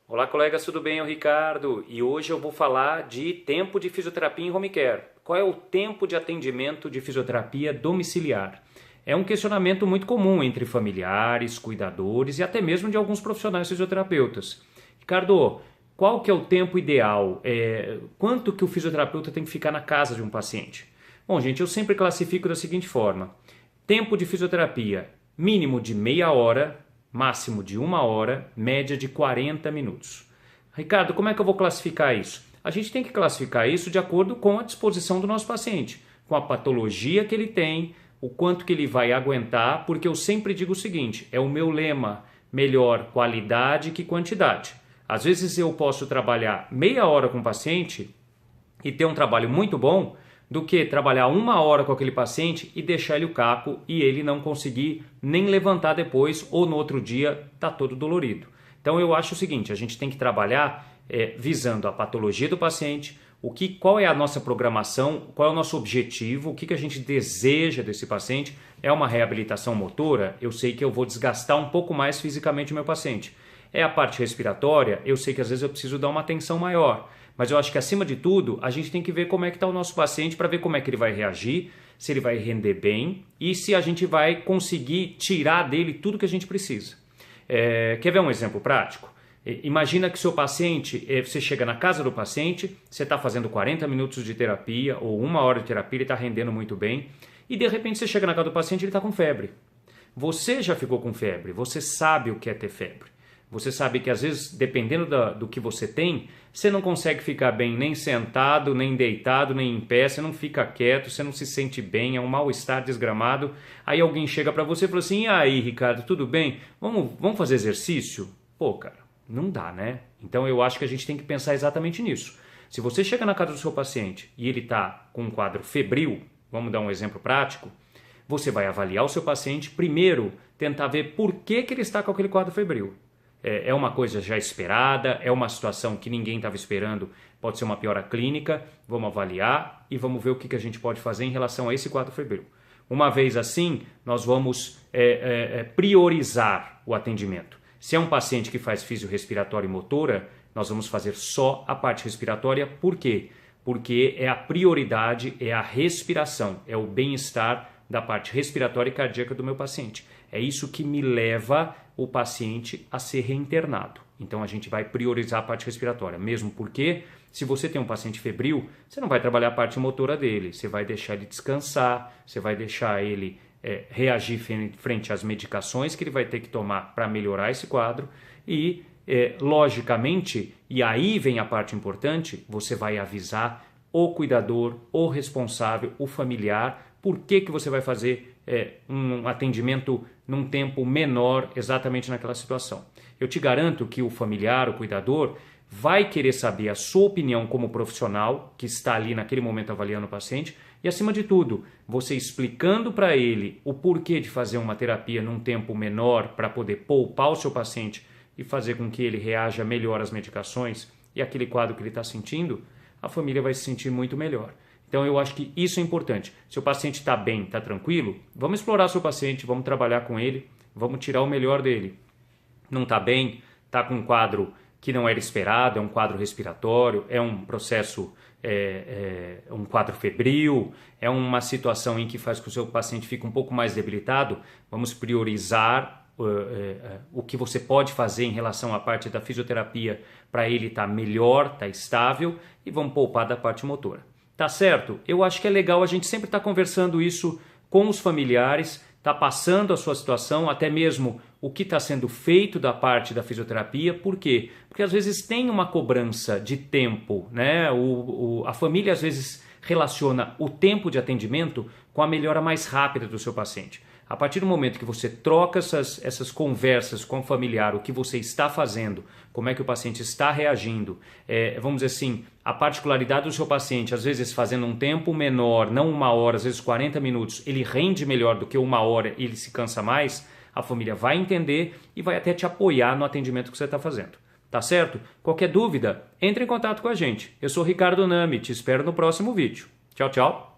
Olá, colegas, tudo bem? Eu sou o Ricardo e hoje eu vou falar de tempo de fisioterapia em home care. Qual é o tempo de atendimento de fisioterapia domiciliar? É um questionamento muito comum entre familiares, cuidadores e até mesmo de alguns profissionais fisioterapeutas. Ricardo, qual que é o tempo ideal? Quanto que o fisioterapeuta tem que ficar na casa de um paciente? Bom, gente, eu sempre classifico da seguinte forma. Tempo de fisioterapia, mínimo de meia hora, máximo de 1 hora, média de 40 minutos. Ricardo, como é que eu vou classificar isso? A gente tem que classificar isso de acordo com a disposição do nosso paciente, com a patologia que ele tem, o quanto que ele vai aguentar, porque eu sempre digo o seguinte, é o meu lema, melhor qualidade que quantidade. Às vezes eu posso trabalhar meia hora com o paciente e ter um trabalho muito bom, do que trabalhar 1 hora com aquele paciente e deixar ele o caco e ele não conseguir nem levantar depois ou no outro dia está todo dolorido. Então eu acho o seguinte, a gente tem que trabalhar visando a patologia do paciente, qual é a nossa programação, qual é o nosso objetivo, o que a gente deseja desse paciente. É uma reabilitação motora? Eu sei que eu vou desgastar um pouco mais fisicamente o meu paciente. É a parte respiratória? Eu sei que às vezes eu preciso dar uma atenção maior. Mas eu acho que, acima de tudo, a gente tem que ver como é que está o nosso paciente para ver como é que ele vai reagir, se ele vai render bem e se a gente vai conseguir tirar dele tudo que a gente precisa. Quer ver um exemplo prático? Imagina que seu paciente, você chega na casa do paciente, você está fazendo 40 minutos de terapia ou 1 hora de terapia, ele está rendendo muito bem e de repente você chega na casa do paciente e ele está com febre. Você já ficou com febre, você sabe o que é ter febre. Você sabe que às vezes, dependendo do que você tem, você não consegue ficar bem nem sentado, nem deitado, nem em pé, você não fica quieto, você não se sente bem, é um mal-estar desgramado. Aí alguém chega para você e fala assim, e aí, Ricardo, tudo bem? Vamos fazer exercício? Pô, cara, não dá, né? Então eu acho que a gente tem que pensar exatamente nisso. Se você chega na casa do seu paciente e ele está com um quadro febril, vamos dar um exemplo prático, você vai avaliar o seu paciente, primeiro tentar ver por que ele está com aquele quadro febril. É uma coisa já esperada, é uma situação que ninguém estava esperando, pode ser uma piora clínica, vamos avaliar e vamos ver o que a gente pode fazer em relação a esse quadro febril. Uma vez assim, nós vamos priorizar o atendimento. Se é um paciente que faz fisiorrespiratória e motora, nós vamos fazer só a parte respiratória. Por quê? Porque é a prioridade, é a respiração, é o bem-estar da parte respiratória e cardíaca do meu paciente. É isso que me leva o paciente a ser reinternado. Então a gente vai priorizar a parte respiratória, mesmo porque se você tem um paciente febril, você não vai trabalhar a parte motora dele, você vai deixar ele descansar, você vai deixar ele reagir frente às medicações que ele vai ter que tomar para melhorar esse quadro e, logicamente, e aí vem a parte importante, você vai avisar o cuidador, o responsável, o familiar, por que você vai fazer um atendimento num tempo menor exatamente naquela situação. Eu te garanto que o familiar, o cuidador, vai querer saber a sua opinião como profissional que está ali naquele momento avaliando o paciente e, acima de tudo, você explicando para ele o porquê de fazer uma terapia num tempo menor para poder poupar o seu paciente e fazer com que ele reaja melhor às medicações e aquele quadro que ele está sentindo, a família vai se sentir muito melhor. Então eu acho que isso é importante. Se o paciente está bem, está tranquilo, vamos explorar seu paciente, vamos trabalhar com ele, vamos tirar o melhor dele. Não está bem, está com um quadro que não era esperado, é um quadro respiratório, é um processo, um quadro febril, é uma situação em que faz com que o seu paciente fique um pouco mais debilitado, vamos priorizar o que você pode fazer em relação à parte da fisioterapia para ele estar melhor, estar estável e vamos poupar da parte motora. Tá certo? Eu acho que é legal a gente sempre estar conversando isso com os familiares, tá passando a sua situação, até mesmo o que está sendo feito da parte da fisioterapia. Por quê? Porque às vezes tem uma cobrança de tempo, né? A família às vezes relaciona o tempo de atendimento com a melhora mais rápida do seu paciente. A partir do momento que você troca essas conversas com o familiar, o que você está fazendo, como é que o paciente está reagindo, vamos dizer assim, a particularidade do seu paciente, às vezes fazendo um tempo menor, não 1 hora, às vezes 40 minutos, ele rende melhor do que 1 hora e ele se cansa mais, a família vai entender e vai até te apoiar no atendimento que você está fazendo. Tá certo? Qualquer dúvida, entre em contato com a gente. Eu sou Ricardo Nami, te espero no próximo vídeo. Tchau, tchau!